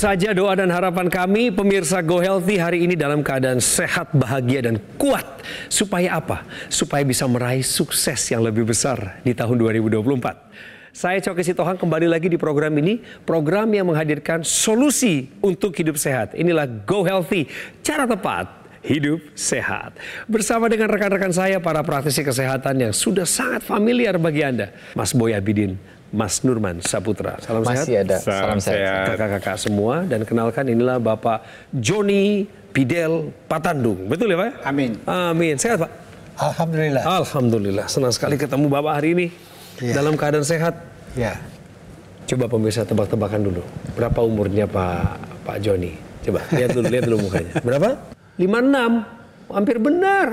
saja doa dan harapan kami, pemirsa Go Healthy hari ini dalam keadaan sehat, bahagia, dan kuat. Supaya apa? Supaya bisa meraih sukses yang lebih besar di tahun 2024. Saya Coki Sitohang kembali lagi di program ini, program yang menghadirkan solusi untuk hidup sehat. Inilah Go Healthy, cara tepat hidup sehat. Bersama dengan rekan-rekan saya, para praktisi kesehatan yang sudah sangat familiar bagi Anda. Mas Boy Abidin, Mas Nurman Saputra. Salam sehat. Masih ada. Salam sehat. Kakak-kakak semua. Dan kenalkan inilah Bapak Joni Pidel Patandung. Betul ya Pak? Amin. Amin. Sehat Pak? Alhamdulillah. Alhamdulillah. Senang sekali ketemu Bapak hari ini. Ya. Dalam keadaan sehat. Ya. Coba pemirsa tebak-tebakan dulu. Berapa umurnya Pak Joni? Coba lihat dulu mukanya. Berapa? 56. Hampir benar.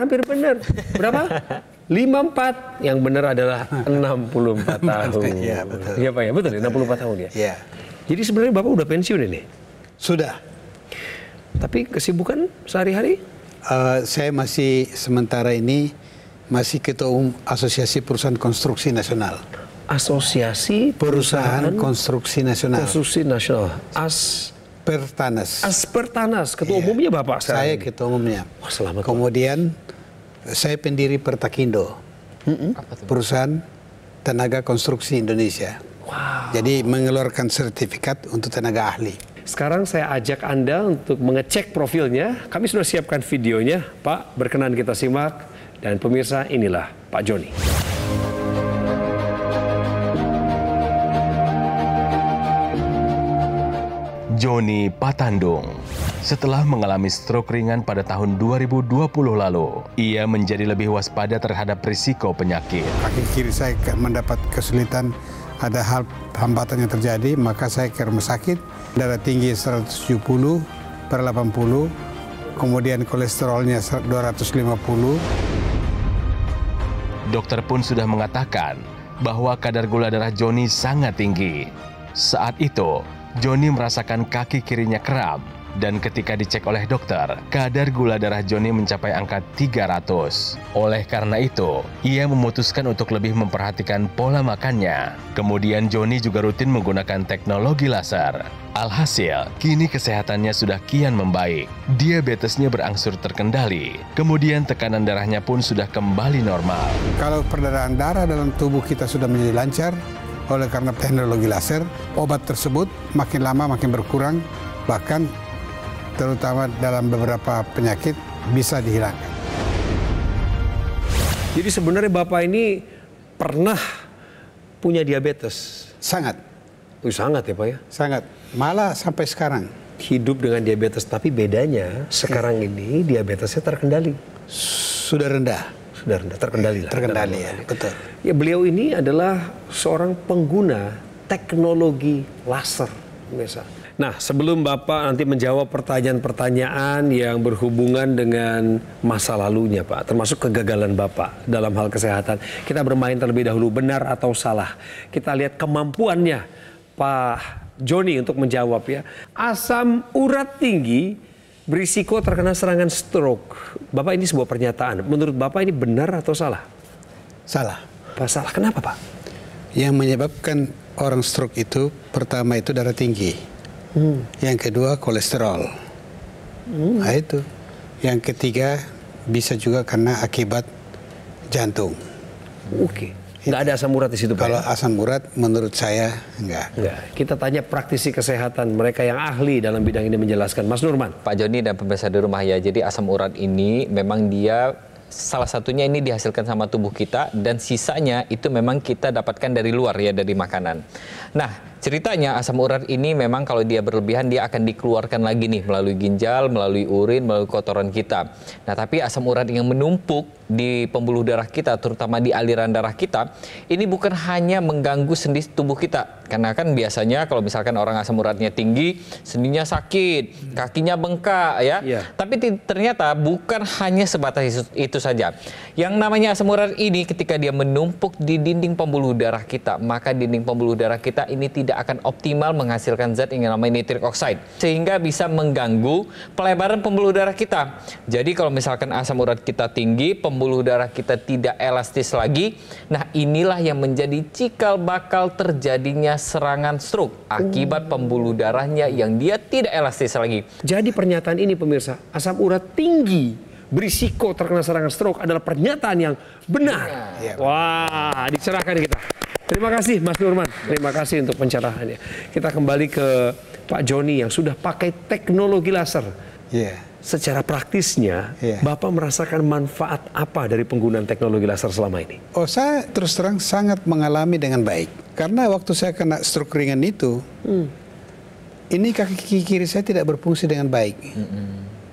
Berapa? 54. Yang benar adalah 64 tahun. Iya, betul. Iya Pak ya, betul ya, 64 tahun ya. Ya. Jadi sebenarnya Bapak udah pensiun ini? Sudah. Tapi kesibukan sehari-hari? Saya masih sementara ini masih Ketua Umum Asosiasi Perusahaan Konstruksi Nasional. Asosiasi Perusahaan Konstruksi Nasional. Konstruksi Nasional. Aspertanas. Aspertanas. Ketua umumnya Bapak sekarang? Saya Ketua Umumnya. Wah, selamat. Kemudian saya pendiri Pertakindo. Perusahaan Tenaga Konstruksi Indonesia. Wow. Jadi mengeluarkan sertifikat untuk tenaga ahli. Sekarang saya ajak Anda untuk mengecek profilnya. Kami sudah siapkan videonya. Pak, berkenan kita simak. Dan pemirsa, inilah Pak Joni. Joni Patandung. Setelah mengalami stroke ringan pada tahun 2020 lalu, ia menjadi lebih waspada terhadap risiko penyakit. Kaki kiri saya mendapat kesulitan, ada hal hambatan yang terjadi, maka saya ke rumah sakit. Darah tinggi 170/80, kemudian kolesterolnya 250. Dokter pun sudah mengatakan bahwa kadar gula darah Joni sangat tinggi. Saat itu, Joni merasakan kaki kirinya kram. Dan ketika dicek oleh dokter, kadar gula darah Joni mencapai angka 300. Oleh karena itu, ia memutuskan untuk lebih memperhatikan pola makannya. Kemudian Joni juga rutin menggunakan teknologi laser. Alhasil, kini kesehatannya sudah kian membaik. Diabetesnya berangsur terkendali. Kemudian tekanan darahnya pun sudah kembali normal. Kalau peredaran darah dalam tubuh kita sudah menjadi lancar, oleh karena teknologi laser, obat tersebut makin lama makin berkurang, bahkan terutama dalam beberapa penyakit bisa dihilangkan. Jadi sebenarnya Bapak ini pernah punya diabetes? Sangat. Sangat ya Pak ya? Sangat. Malah sampai sekarang. Hidup dengan diabetes, tapi bedanya sekarang ini diabetesnya terkendali. Sudah rendah. Sudah rendah, terkendali lah. Terkendali ya, betul. Ya, beliau ini adalah seorang pengguna teknologi laser, pemirsa. Nah, sebelum Bapak nanti menjawab pertanyaan-pertanyaan yang berhubungan dengan masa lalunya, Pak, termasuk kegagalan Bapak dalam hal kesehatan, kita bermain terlebih dahulu benar atau salah. Kita lihat kemampuannya Pak Joni untuk menjawab ya. Asam urat tinggi berisiko terkena serangan stroke. Bapak, ini sebuah pernyataan. Menurut Bapak ini benar atau salah? Salah. Pak, salah. Kenapa Pak? Yang menyebabkan orang stroke itu, pertama itu darah tinggi. Yang kedua kolesterol. Nah itu. Yang ketiga bisa juga karena akibat jantung. Oke. Nggak ada asam urat di situ Pak? Kalau asam urat menurut saya enggak. Kita tanya praktisi kesehatan, mereka yang ahli dalam bidang ini menjelaskan. Mas Nurman. Pak Joni dan pemirsa di rumah ya, jadi asam urat ini memang dia salah satunya ini dihasilkan sama tubuh kita dan sisanya itu memang kita dapatkan dari luar ya, dari makanan. Nah, ceritanya asam urat ini memang kalau dia berlebihan dia akan dikeluarkan lagi nih melalui ginjal, melalui urin, melalui kotoran kita. Nah, tapi asam urat yang menumpuk di pembuluh darah kita, terutama di aliran darah kita, ini bukan hanya mengganggu sendi tubuh kita. Karena kan biasanya kalau misalkan orang asam uratnya tinggi, sendinya sakit, kakinya bengkak ya. Tapi ternyata bukan hanya sebatas itu saja. Yang namanya asam urat ini ketika dia menumpuk di dinding pembuluh darah kita, maka dinding pembuluh darah kita ini tidak tidak akan optimal menghasilkan zat yang namanya nitric oxide, sehingga bisa mengganggu pelebaran pembuluh darah kita. Jadi kalau misalkan asam urat kita tinggi, pembuluh darah kita tidak elastis lagi, nah inilah yang menjadi cikal bakal terjadinya serangan stroke akibat pembuluh darahnya yang dia tidak elastis lagi. Jadi pernyataan ini pemirsa, asam urat tinggi berisiko terkena serangan stroke adalah pernyataan yang benar. Wah, dicerahkan kita. Terima kasih Mas Nurman, terima kasih untuk pencerahannya. Kita kembali ke Pak Joni yang sudah pakai teknologi laser. Secara praktisnya, Bapak merasakan manfaat apa dari penggunaan teknologi laser selama ini? Oh, saya terus terang sangat mengalami dengan baik. Karena waktu saya kena stroke ringan itu, ini kaki kiri saya tidak berfungsi dengan baik.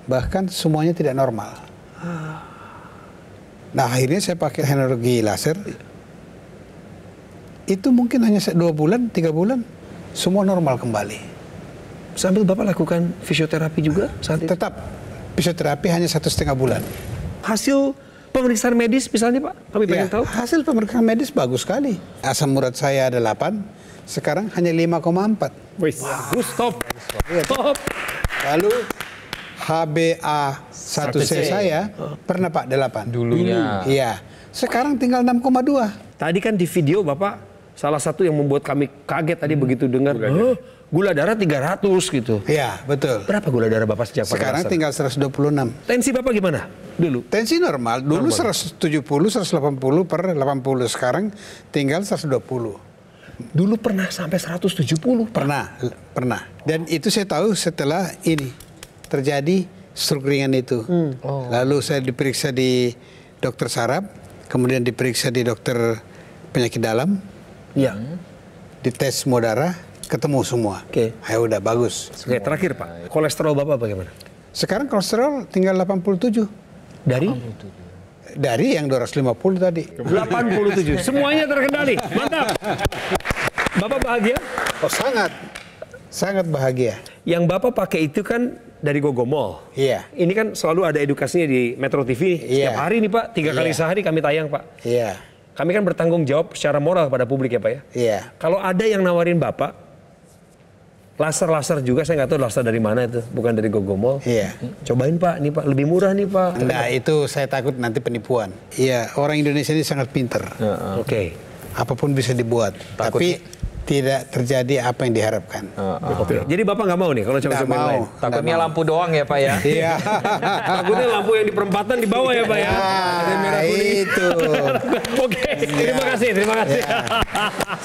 Bahkan semuanya tidak normal. Nah, akhirnya saya pakai teknologi laser. Itu mungkin hanya 2 bulan, 3 bulan, semua normal kembali. Sambil Bapak lakukan fisioterapi juga saat itu? Tetap fisioterapi hanya 1,5 bulan. Hasil pemeriksaan medis misalnya Pak, kami pengen tahu. Hasil pemeriksaan medis bagus sekali. Asam urat saya ada 8, sekarang hanya 5,4. Bagus, top. Top. Lalu HbA1c saya pernah Pak 8. Dulunya. Iya. Sekarang tinggal 6,2. Tadi kan di video Bapak salah satu yang membuat kami kaget tadi begitu dengar gula darah 300 gitu. Iya, betul. Berapa gula darah Bapak sejak pakai Sekarang laser? tinggal 126. Tensi Bapak gimana dulu? Tensi normal. Dulu 170, 180 per 80. Sekarang tinggal 120. Dulu pernah sampai 170 Pak. Pernah. Dan itu saya tahu setelah ini terjadi stroke ringan itu. Lalu saya diperiksa di dokter saraf, kemudian diperiksa di dokter penyakit dalam. Iya. Dites semua darah, ketemu semua. Oke. Ayo udah bagus. Oke, terakhir Pak, kolesterol Bapak bagaimana? Sekarang kolesterol tinggal 87. Dari? Dari yang 250 tadi. 87. Semuanya terkendali. Mantap. Bapak bahagia? Oh, sangat bahagia. Yang Bapak pakai itu kan dari Gogomol. Iya. Ini kan selalu ada edukasinya di Metro TV. Iya. Setiap hari nih Pak, 3 kali sehari kami tayang Pak. Iya. Kami kan bertanggung jawab secara moral pada publik ya Pak ya. Iya. Kalau ada yang nawarin Bapak, laser juga, saya nggak tahu laser dari mana itu, bukan dari Gogomol. Iya. Cobain Pak, nih Pak, lebih murah nih Pak. Nah, itu saya takut nanti penipuan. Iya, orang Indonesia ini sangat pinter. Oke. Apapun bisa dibuat. Tapi tidak terjadi apa yang diharapkan. Oke. Jadi Bapak nggak mau nih kalau coba-coba yang lain? Takutnya lampu doang ya Pak ya. Iya. Takutnya lampu yang di perempatan di bawah ya Pak ya. Ada merah kuning. Itu. Oke, terima kasih.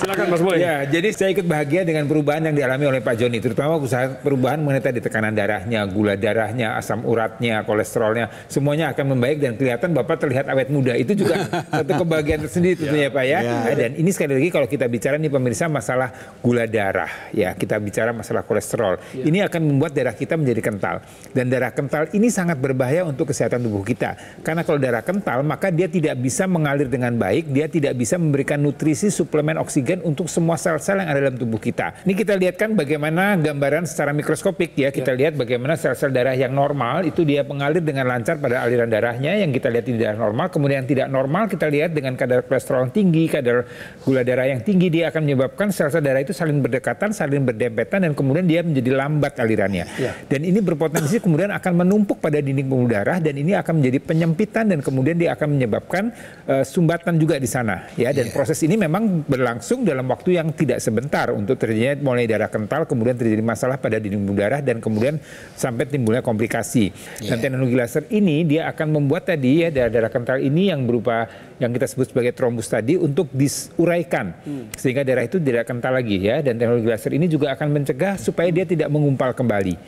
Silakan Mas Boy. Ya, jadi saya ikut bahagia dengan perubahan yang dialami oleh Pak Joni, terutama usaha perubahan mengenai tadi tekanan darahnya, gula darahnya, asam uratnya, kolesterolnya, semuanya akan membaik dan kelihatan Bapak terlihat awet muda. Itu juga satu kebahagiaan tersendiri tentunya Pak ya. Dan ini sekali lagi kalau kita bicara nih pemirsa masalah gula darah, ya kita bicara masalah kolesterol, ini akan membuat darah kita menjadi kental, dan darah kental ini sangat berbahaya untuk kesehatan tubuh kita, karena kalau darah kental maka dia tidak bisa mengalir dengan baik, dia tidak bisa memberikan nutrisi suplemen oksigen untuk semua sel-sel yang ada dalam tubuh kita. Ini kita lihat kan bagaimana gambaran secara mikroskopik ya, kita lihat bagaimana sel-sel darah yang normal itu dia mengalir dengan lancar pada aliran darahnya, yang kita lihat di darah normal, kemudian yang tidak normal kita lihat dengan kadar kolesterol yang tinggi, kadar gula darah yang tinggi, dia akan menyebabkan sel-sel darah itu saling berdekatan, saling berdempetan, dan kemudian dia menjadi lambat alirannya. Dan ini berpotensi kemudian akan menumpuk pada dinding pembuluh darah, dan ini akan menjadi penyempitan, dan kemudian dia akan menyebabkan sumbatan juga di sana. Ya, dan proses ini memang berlangsung dalam waktu yang tidak sebentar untuk terjadinya mulai darah kental, kemudian terjadi masalah pada dinding pembuluh darah, dan kemudian sampai timbulnya komplikasi. Dan teknologi laser ini dia akan membuat tadi ya darah kental ini yang berupa yang kita sebut sebagai trombus tadi untuk diuraikan sehingga darah itu tidak kental lagi ya, dan teknologi laser ini juga akan mencegah supaya dia tidak mengumpal kembali.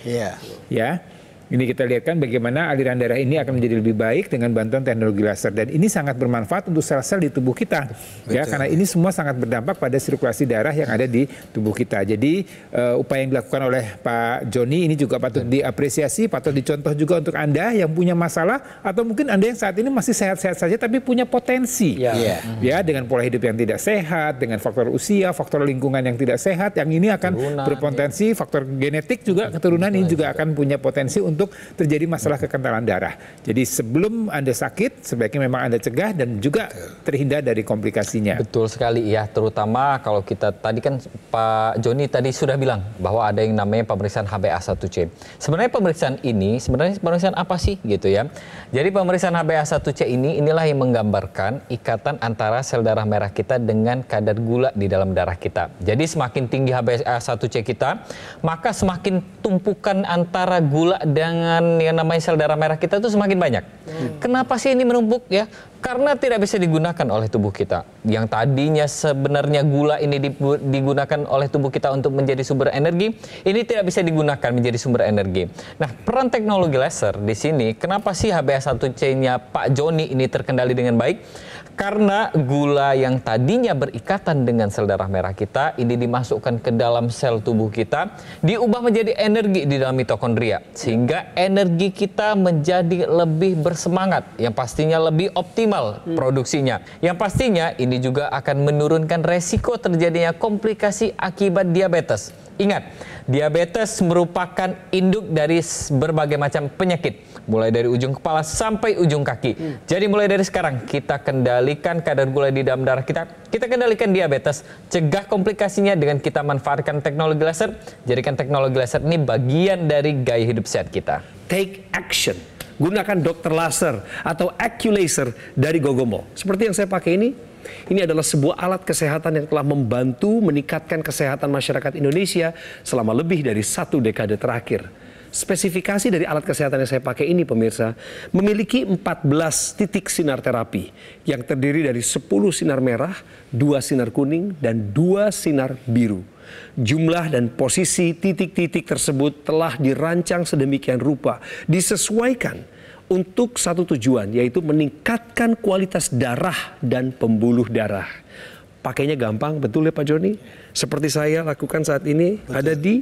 Ya. Ini kita lihat kan bagaimana aliran darah ini akan menjadi lebih baik dengan bantuan teknologi laser, dan ini sangat bermanfaat untuk sel-sel di tubuh kita. Ya, karena ini semua sangat berdampak pada sirkulasi darah yang ada di tubuh kita. Jadi upaya yang dilakukan oleh Pak Joni ini juga patut diapresiasi, patut dicontoh juga untuk Anda yang punya masalah, atau mungkin Anda yang saat ini masih sehat-sehat saja tapi punya potensi. Ya, dengan pola hidup yang tidak sehat, dengan faktor usia, faktor lingkungan yang tidak sehat, yang ini akan berpotensi, faktor genetik juga keturunan ini juga akan punya potensi untuk untuk terjadi masalah kekentalan darah. Jadi sebelum Anda sakit, sebaiknya memang Anda cegah dan juga terhindar dari komplikasinya. Betul sekali ya, terutama kalau kita tadi kan Pak Joni tadi sudah bilang bahwa ada yang namanya pemeriksaan HbA1c. Sebenarnya pemeriksaan ini pemeriksaan apa sih gitu ya. Jadi pemeriksaan HbA1c inilah yang menggambarkan ikatan antara sel darah merah kita dengan kadar gula di dalam darah kita. Jadi semakin tinggi HbA1c kita, maka semakin tumpukan antara gula dengan yang namanya sel darah merah kita itu semakin banyak. Kenapa sih ini menumpuk ya? Karena tidak bisa digunakan oleh tubuh kita. Yang tadinya sebenarnya gula ini digunakan oleh tubuh kita untuk menjadi sumber energi, ini tidak bisa digunakan menjadi sumber energi. Nah, peran teknologi laser di sini, kenapa sih HbA1c-nya Pak Joni ini terkendali dengan baik? Karena gula yang tadinya berikatan dengan sel darah merah kita, ini dimasukkan ke dalam sel tubuh kita, diubah menjadi energi di dalam mitokondria. Sehingga energi kita menjadi lebih bersemangat, yang pastinya lebih optimal produksinya. Yang pastinya ini juga akan menurunkan resiko terjadinya komplikasi akibat diabetes. Ingat, diabetes merupakan induk dari berbagai macam penyakit. Mulai dari ujung kepala sampai ujung kaki. Jadi mulai dari sekarang kita kendalikan kadar gula di dalam darah kita. Kita kendalikan diabetes. Cegah komplikasinya dengan kita manfaatkan teknologi laser. Jadikan teknologi laser ini bagian dari gaya hidup sehat kita. Take action. Gunakan dokter laser atau Acculaser dari Gogomol. Seperti yang saya pakai ini adalah sebuah alat kesehatan yang telah membantu meningkatkan kesehatan masyarakat Indonesia selama lebih dari 1 dekade terakhir. Spesifikasi dari alat kesehatan yang saya pakai ini, pemirsa, memiliki 14 titik sinar terapi yang terdiri dari 10 sinar merah, 2 sinar kuning, dan 2 sinar biru. Jumlah dan posisi titik-titik tersebut telah dirancang sedemikian rupa, disesuaikan untuk satu tujuan, yaitu meningkatkan kualitas darah dan pembuluh darah. Pakainya gampang, betul ya Pak Joni? Seperti saya lakukan saat ini, betul. Ada di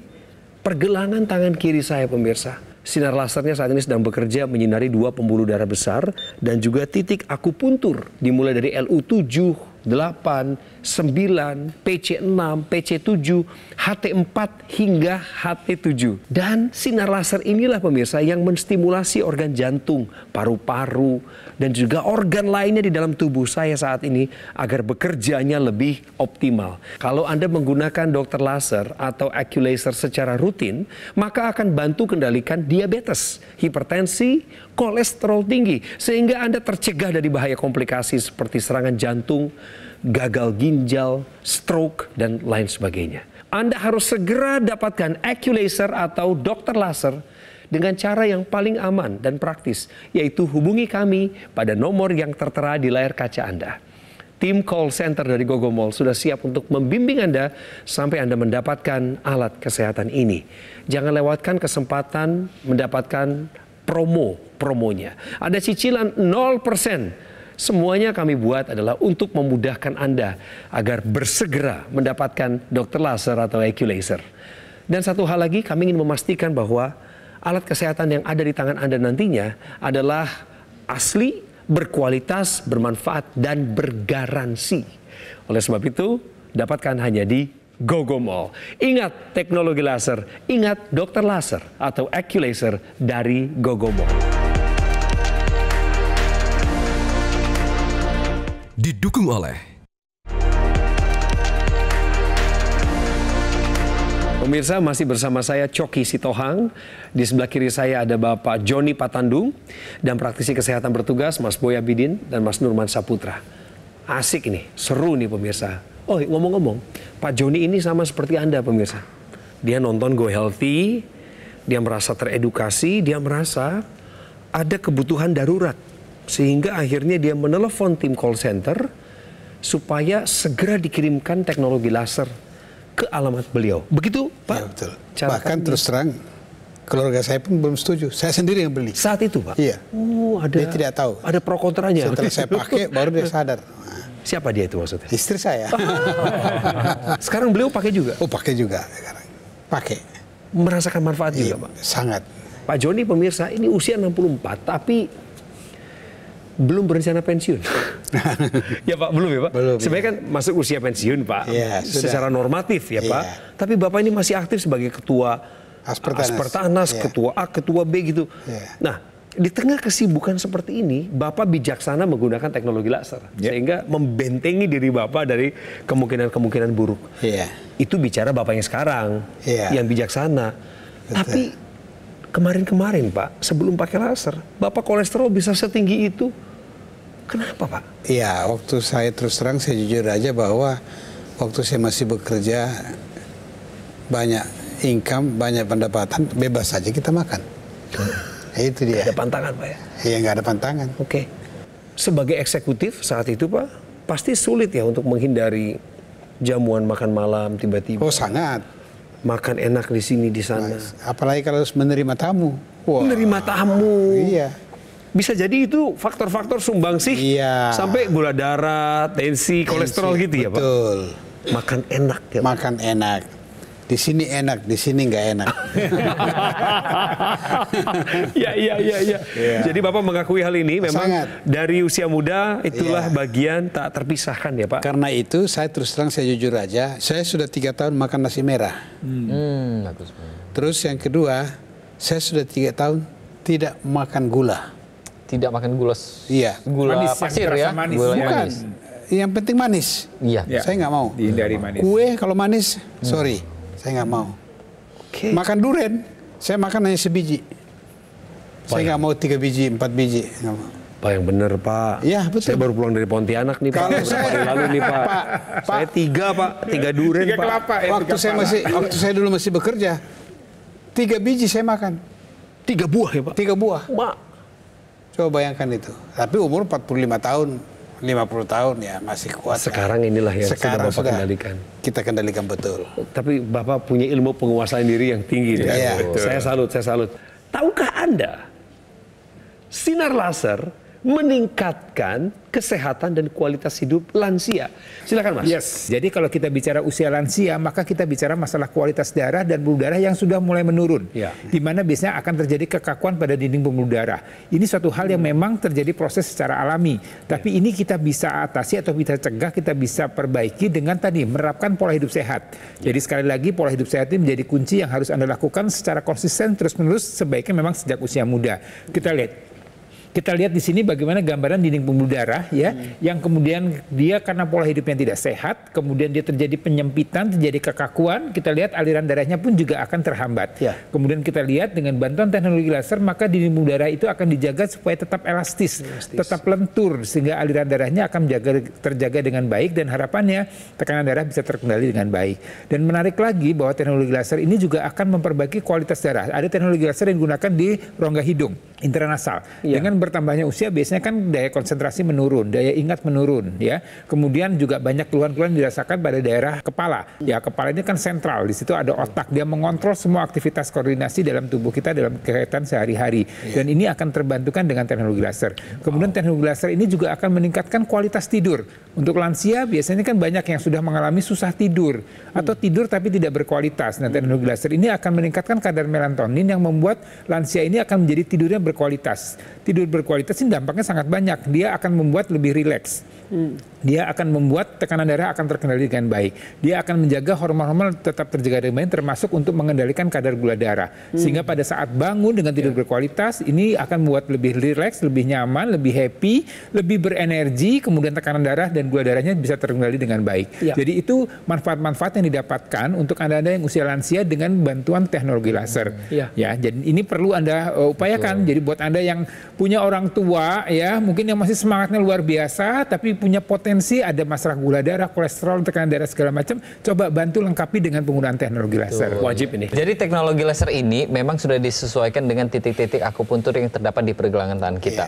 pergelangan tangan kiri saya, pemirsa. Sinar lasernya saat ini sedang bekerja menyinari 2 pembuluh darah besar dan juga titik akupuntur dimulai dari LU7, 8, 9, PC6, PC7, HT4 hingga HT7. Dan sinar laser inilah pemirsa yang menstimulasi organ jantung, paru-paru, dan juga organ lainnya di dalam tubuh saya saat ini agar bekerjanya lebih optimal. Kalau Anda menggunakan dokter laser atau Acculaser secara rutin, maka akan bantu kendalikan diabetes, hipertensi, kolesterol tinggi, sehingga Anda tercegah dari bahaya komplikasi seperti serangan jantung, gagal ginjal, stroke, dan lain sebagainya. Anda harus segera dapatkan Acculaser atau dokter laser dengan cara yang paling aman dan praktis, yaitu hubungi kami pada nomor yang tertera di layar kaca Anda. Tim call center dari Gogomol sudah siap untuk membimbing Anda sampai Anda mendapatkan alat kesehatan ini. Jangan lewatkan kesempatan mendapatkan promonya. Ada cicilan 0%. Semuanya kami buat adalah untuk memudahkan Anda agar bersegera mendapatkan dokter laser atau Acculaser. Dan satu hal lagi, kami ingin memastikan bahwa alat kesehatan yang ada di tangan Anda nantinya adalah asli, berkualitas, bermanfaat, dan bergaransi. Oleh sebab itu, dapatkan hanya di Gogomol. Ingat teknologi laser, ingat dokter laser atau Acculaser dari Gogomol. Didukung oleh pemirsa, masih bersama saya Coki Sitohang. Di sebelah kiri saya ada Bapak Joni Patandung dan praktisi kesehatan bertugas Mas Boy Abidin dan Mas Nurman Saputra. Asik nih, seru nih pemirsa. Oh, ngomong-ngomong, Pak Joni ini sama seperti Anda pemirsa. Dia nonton Go Healthy, dia merasa teredukasi, dia merasa ada kebutuhan darurat. Sehingga akhirnya dia menelepon tim call center supaya segera dikirimkan teknologi laser ke alamat beliau. Begitu Pak? Ya, betul. Bahkan terus terang, keluarga saya pun belum setuju. Saya sendiri yang beli. Saat itu Pak? Iya. Oh, dia tidak tahu. Ada pro kontranya. Setelah saya pakai, baru dia sadar. Siapa dia itu maksudnya? Istri saya. Sekarang beliau pakai juga? Oh, pakai juga sekarang. Pakai. Merasakan manfaat juga Pak? Sangat. Pak Joni pemirsa, ini usia 64, tapi belum berencana pensiun. Ya Pak, belum ya Pak? Belum. Sebenarnya kan masuk usia pensiun Pak, ya, secara normatif ya Pak. Ya. Tapi Bapak ini masih aktif sebagai ketua Aspertanas, ketua A, ketua B gitu. Nah, di tengah kesibukan seperti ini, Bapak bijaksana menggunakan teknologi laser. Sehingga membentengi diri Bapak dari kemungkinan-kemungkinan buruk. Itu bicara Bapak yang sekarang, yang bijaksana. Tapi kemarin-kemarin Pak, sebelum pakai laser, Bapak kolesterol bisa setinggi itu. Kenapa Pak? Iya, waktu saya terus terang, saya jujur aja bahwa waktu saya masih bekerja, banyak income, banyak pendapatan, bebas saja kita makan. Itu dia. Ada pantangan Pak ya? Iya, nggak ada pantangan. Oke. Sebagai eksekutif saat itu Pak, pasti sulit ya untuk menghindari jamuan makan malam tiba-tiba. Oh, sangat. Makan enak di sini di sana. Apalagi kalau harus menerima tamu. Menerima tamu. Iya. Bisa jadi itu faktor-faktor sumbangsih sampai gula darah, tensi, kolesterol gitu ya Pak? Betul. Makan enak ya Pak? Makan enak. Di sini enak, di sini nggak enak. Iya. Jadi Bapak mengakui hal ini memang dari usia muda itulah bagian tak terpisahkan ya Pak? Karena itu saya terus terang, saya jujur aja, saya sudah 3 tahun makan nasi merah. Bagus. Terus yang kedua, saya sudah 3 tahun tidak makan gula. Tidak makan gula. Iya. Gula manis, pasir ya. manis. Gula Bukan. manis. Yang penting manis. Iya. Saya nggak mau. Dihindari manis. Kue kalau manis, sorry, saya nggak mau. Makan durian, saya makan hanya sebiji. Saya nggak mau 3 biji, 4 biji. Nggak mau. Pak yang bener Pak. Iya, betul. Saya baru pulang dari Pontianak nih Pak. Kalau Beberapa saya- hari lalu nih Pak. Saya 3 Pak, 3 durian 3 Pak. kelapa ya. Waktu saya dulu masih bekerja, 3 biji saya makan. 3 buah ya Pak? 3 buah. Mak. Coba bayangkan itu. Tapi umur 45 tahun, 50 tahun ya masih kuat. Sekarang inilah yang Sekarang sudah Bapak sudah kendalikan. kita kendalikan betul. Tapi Bapak punya ilmu penguasaan diri yang tinggi. Iya, betul. Saya salut. Tahukah Anda, sinar laser meningkatkan kesehatan dan kualitas hidup lansia? Silakan Mas. Yes, jadi kalau kita bicara usia lansia, maka kita bicara masalah kualitas darah dan pembuluh darah yang sudah mulai menurun. Di mana biasanya akan terjadi kekakuan pada dinding pembuluh darah. Ini suatu hal yang memang terjadi proses secara alami. Tapi ini kita bisa atasi atau kita cegah, kita bisa perbaiki dengan tadi menerapkan pola hidup sehat. Jadi sekali lagi pola hidup sehat ini menjadi kunci yang harus Anda lakukan secara konsisten terus-menerus, sebaiknya memang sejak usia muda. Kita lihat di sini bagaimana gambaran dinding pembuluh darah ya, yang kemudian dia karena pola hidupnya tidak sehat, kemudian dia terjadi penyempitan, terjadi kekakuan, kita lihat aliran darahnya pun juga akan terhambat. Kemudian kita lihat dengan bantuan teknologi laser, maka dinding pembuluh darah itu akan dijaga supaya tetap elastis, tetap lentur, sehingga aliran darahnya akan terjaga dengan baik, dan harapannya tekanan darah bisa terkendali dengan baik. Dan menarik lagi bahwa teknologi laser ini juga akan memperbaiki kualitas darah. Ada teknologi laser yang digunakan di rongga hidung, intranasal. Dengan bertambahnya usia biasanya kan daya konsentrasi menurun, daya ingat menurun ya. Kemudian juga banyak keluhan-keluhan dirasakan pada daerah kepala. Ya, kepala ini kan sentral, di situ ada otak, dia mengontrol semua aktivitas koordinasi dalam tubuh kita dalam kegiatan sehari-hari. Dan ini akan terbantukan dengan teknologi laser. Kemudian teknologi laser ini juga akan meningkatkan kualitas tidur. Untuk lansia biasanya kan banyak yang sudah mengalami susah tidur atau tidur tapi tidak berkualitas. Nah, teknologi laser ini akan meningkatkan kadar melatonin yang membuat lansia ini akan menjadi tidurnya berkualitas. Tidur berkualitas ini dampaknya sangat banyak. Dia akan membuat lebih rileks. Dia akan membuat tekanan darah akan terkendali dengan baik. Dia akan menjaga hormon-hormon tetap terjaga dengan baik, termasuk untuk mengendalikan kadar gula darah. Sehingga pada saat bangun dengan tidur berkualitas, ini akan membuat lebih rileks, lebih nyaman, lebih happy, lebih berenergi, kemudian tekanan darah dan gula darahnya bisa terkendali dengan baik. Jadi itu manfaat-manfaat yang didapatkan untuk Anda-Anda yang usia lansia dengan bantuan teknologi laser. Ya, jadi ini perlu Anda upayakan. Jadi buat Anda yang punya orang tua ya, mungkin yang masih semangatnya luar biasa tapi punya potensi ada masalah gula darah, kolesterol, tekanan darah segala macam, coba bantu lengkapi dengan penggunaan teknologi laser. Wajib ini. Jadi teknologi laser ini memang sudah disesuaikan dengan titik-titik akupuntur yang terdapat di pergelangan tangan kita.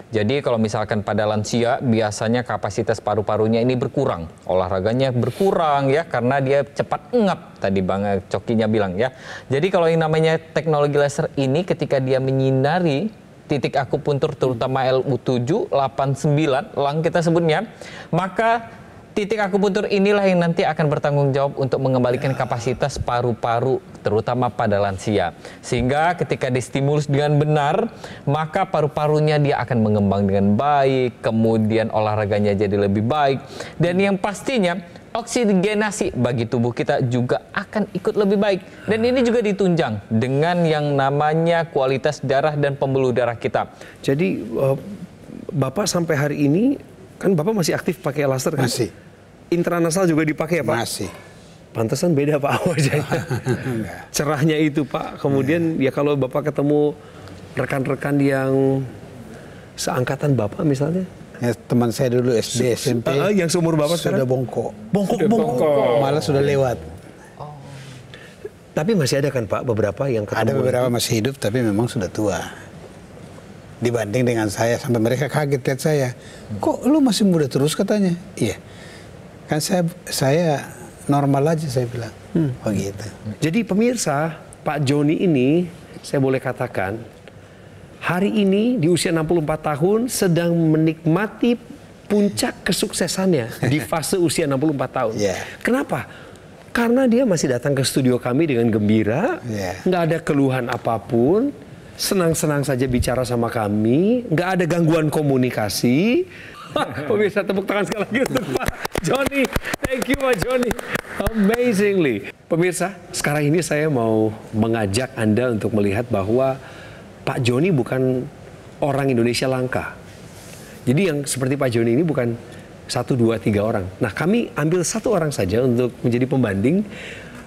Jadi kalau misalkan pada lansia biasanya kapasitas paru-parunya ini berkurang, olahraganya berkurang ya karena dia cepat engap. Tadi Bang Cokinya bilang ya. Jadi kalau yang namanya teknologi laser ini ketika dia menyinari titik akupuntur terutama LU7, 8, 9, lang kita sebutnya, maka titik akupuntur inilah yang nanti akan bertanggung jawab untuk mengembalikan kapasitas paru-paru terutama pada lansia. Sehingga ketika distimulus dengan benar, maka paru-parunya dia akan mengembang dengan baik, kemudian olahraganya jadi lebih baik, dan yang pastinya oksigenasi bagi tubuh kita juga akan ikut lebih baik. Dan ini juga ditunjang dengan yang namanya kualitas darah dan pembuluh darah kita. Jadi Bapak sampai hari ini kan Bapak masih aktif pakai laser kan? Masih. Intranasal juga dipakai ya Pak? Masih. Pantesan beda Pak wajahnya. Cerahnya itu Pak. Kemudian ya kalau Bapak ketemu rekan-rekan yang seangkatan Bapak misalnya. Ya, teman saya dulu SD, SMP. Yang seumur Bapak sudah sekarang? bongkok. Bongkok. Malah sudah lewat. Tapi masih ada kan Pak beberapa yang ketemu? Ada beberapa masih hidup tapi memang sudah tua. Dibanding dengan saya, sampai mereka kaget lihat saya. Kok lu masih muda terus katanya? Iya. Kan saya normal aja saya bilang. Begitu. Jadi pemirsa, Pak Joni ini saya boleh katakan hari ini di usia 64 tahun sedang menikmati puncak kesuksesannya di fase usia 64 tahun. Yeah. Kenapa? Karena dia masih datang ke studio kami dengan gembira, nggak ada keluhan apapun, senang-senang saja bicara sama kami, nggak ada gangguan komunikasi. Pemirsa, tepuk tangan sekali lagi untuk Pak Joni. Thank you Pak Joni. Amazingly. Pemirsa, sekarang ini saya mau mengajak Anda untuk melihat bahwa Pak Joni bukan orang Indonesia langka. Jadi yang seperti Pak Joni ini bukan 1, 2, 3 orang. Nah, kami ambil 1 orang saja untuk menjadi pembanding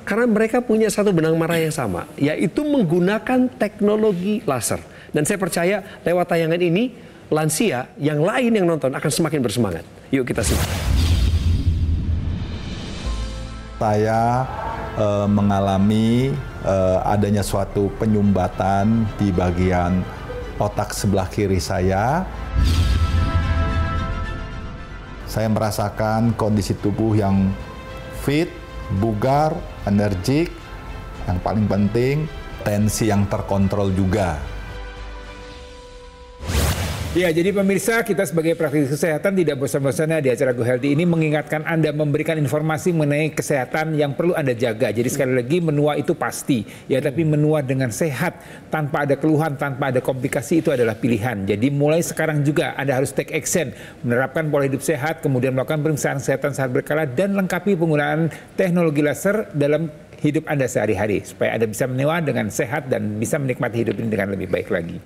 karena mereka punya satu benang merah yang sama, yaitu menggunakan teknologi laser. Dan saya percaya lewat tayangan ini lansia yang lain yang nonton akan semakin bersemangat. Yuk kita simak. Saya mengalami adanya suatu penyumbatan di bagian otak sebelah kiri saya. Saya merasakan kondisi tubuh yang fit, bugar, energik, yang paling penting tensi yang terkontrol juga. Ya, jadi pemirsa, kita sebagai praktisi kesehatan tidak bosan-bosannya di acara Go Healthy ini mengingatkan Anda memberikan informasi mengenai kesehatan yang perlu Anda jaga. Jadi sekali lagi menua itu pasti, ya, tapi menua dengan sehat tanpa ada keluhan, tanpa ada komplikasi itu adalah pilihan. Jadi mulai sekarang juga Anda harus take action, menerapkan pola hidup sehat, kemudian melakukan pemeriksaan kesehatan sehat berkala dan lengkapi penggunaan teknologi laser dalam hidup Anda sehari-hari supaya Anda bisa menua dengan sehat dan bisa menikmati hidup ini dengan lebih baik lagi.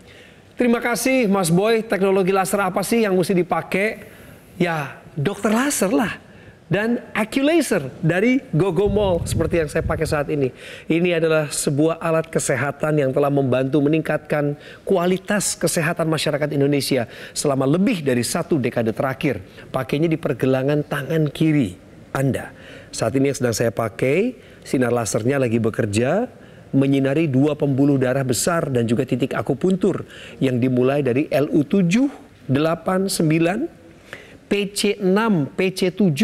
Terima kasih Mas Boy. Teknologi laser apa sih yang mesti dipakai? Ya, dokter laser lah. Dan AccuLaser dari Gogomall seperti yang saya pakai saat ini. Ini adalah sebuah alat kesehatan yang telah membantu meningkatkan kualitas kesehatan masyarakat Indonesia selama lebih dari 1 dekade terakhir. Pakainya di pergelangan tangan kiri Anda. Saat ini yang sedang saya pakai, sinar lasernya lagi bekerja, menyinari 2 pembuluh darah besar dan juga titik akupuntur yang dimulai dari LU7, 8, 9, PC6, PC7,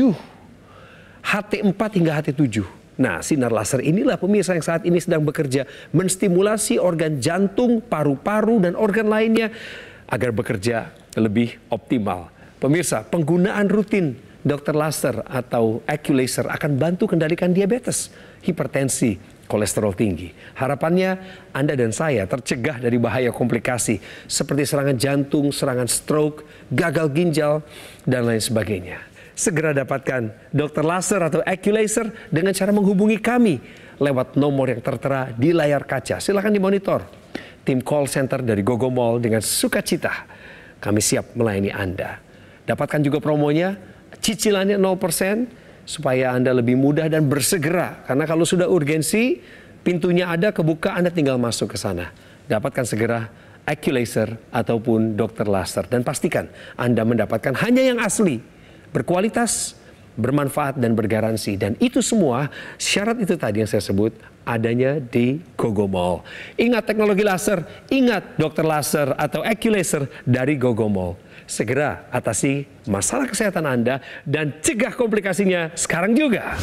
HT4 hingga HT7. Nah, sinar laser inilah pemirsa yang saat ini sedang bekerja menstimulasi organ jantung, paru-paru, dan organ lainnya agar bekerja lebih optimal. Pemirsa, penggunaan rutin dokter laser atau AccuLaser akan bantu kendalikan diabetes, hipertensi, kolesterol tinggi. Harapannya Anda dan saya tercegah dari bahaya komplikasi seperti serangan jantung, serangan stroke, gagal ginjal, dan lain sebagainya. Segera dapatkan dokter laser atau AccuLaser dengan cara menghubungi kami lewat nomor yang tertera di layar kaca. Silakan dimonitor. Tim call center dari Gogomall dengan sukacita kami siap melayani Anda. Dapatkan juga promonya, cicilannya 0%, supaya Anda lebih mudah dan bersegera. Karena kalau sudah urgensi, pintunya ada, kebuka, Anda tinggal masuk ke sana. Dapatkan segera AccuLaser ataupun dokter laser. Dan pastikan Anda mendapatkan hanya yang asli, berkualitas, bermanfaat, dan bergaransi. Dan itu semua, syarat itu tadi yang saya sebut, adanya di Gogomall. Ingat teknologi laser, ingat dokter laser atau AccuLaser dari Gogomall. Segera atasi masalah kesehatan Anda dan cegah komplikasinya sekarang juga.